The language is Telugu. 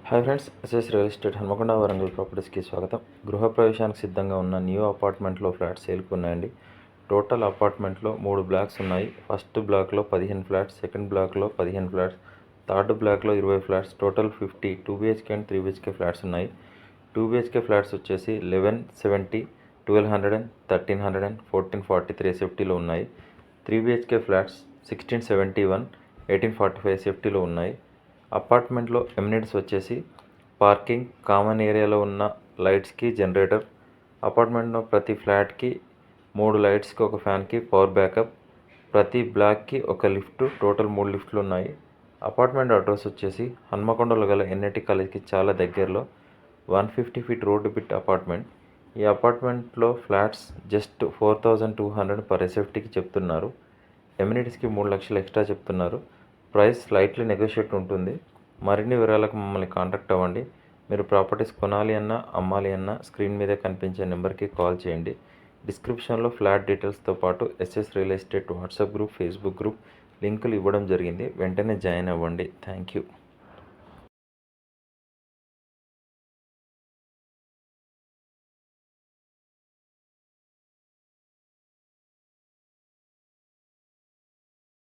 Hi friends, S S real estate Hanamkonda Warangal ప్రాపర్టీస్కి స్వాగతం. గృహప్రవేశానికి సిద్ధంగా ఉన్న న్యూ అపార్ట్మెంట్లో ఫ్లాట్స్ సేల్కి ఉన్నాయండి. టోటల్ అపార్ట్మెంట్లో 3 బ్లాక్స్ ఉన్నాయి. ఫస్ట్ బ్లాక్లో 15 ఫ్లాట్స్, సెకండ్ బ్లాక్లో 15 ఫ్లాట్స్, థర్డ్ బ్లాక్లో 20 flats, total 50 2 BHK and 3 BHK flats ఉన్నాయి. 2 BHK ఫ్లాట్స్ వచ్చేసి 1170, 1200, 1300, 1443 SFTలో ఉన్నాయి. 3 BHK ఫ్లాట్స్ 1671, 1845 SFTలో ఉన్నాయి. అపార్ట్మెంట్లో ఎమ్యూనిటీస్ వచ్చేసి పార్కింగ్, కామన్ ఏరియాలో ఉన్న లైట్స్కి జనరేటర్, అపార్ట్మెంట్లో ప్రతి ఫ్లాట్కి 3 లైట్స్కి ఒక ఫ్యాన్కి పవర్ బ్యాకప్, ప్రతి బ్లాక్కి ఒక లిఫ్ట్, టోటల్ 3 లిఫ్ట్లు ఉన్నాయి. అపార్ట్మెంట్ అడ్రస్ వచ్చేసి హన్మకొండలో గల ఎన్ఐటి కాలేజ్కి చాలా దగ్గరలో 150 ఫీట్ రోడ్డు బిట్ అపార్ట్మెంట్. ఈ అపార్ట్మెంట్లో ఫ్లాట్స్ జస్ట్ 4200 పర్ SFTకి చెప్తున్నారు. ఎమ్యూనిటీస్కి 3 లక్షలు ఎక్స్ట్రా చెప్తున్నారు. ప్రైస్ స్లైట్లీ నెగోషియేట్ ఉంటుంది. మరిన్ని వివరాలకు మమ్మల్ని కాంటాక్ట్ అవ్వండి. మీరు ప్రాపర్టీస్ కొనాలి అన్నా అమ్మాలి అన్నా స్క్రీన్ మీద కనిపించే నెంబర్కి కాల్ చేయండి. డిస్క్రిప్షన్లో ఫ్లాట్ డీటెయిల్స్తో పాటు SS real estate WhatsApp group, Facebook group లింకులు ఇవ్వడం జరిగింది. వెంటనే జాయిన్ అవ్వండి. Thank you.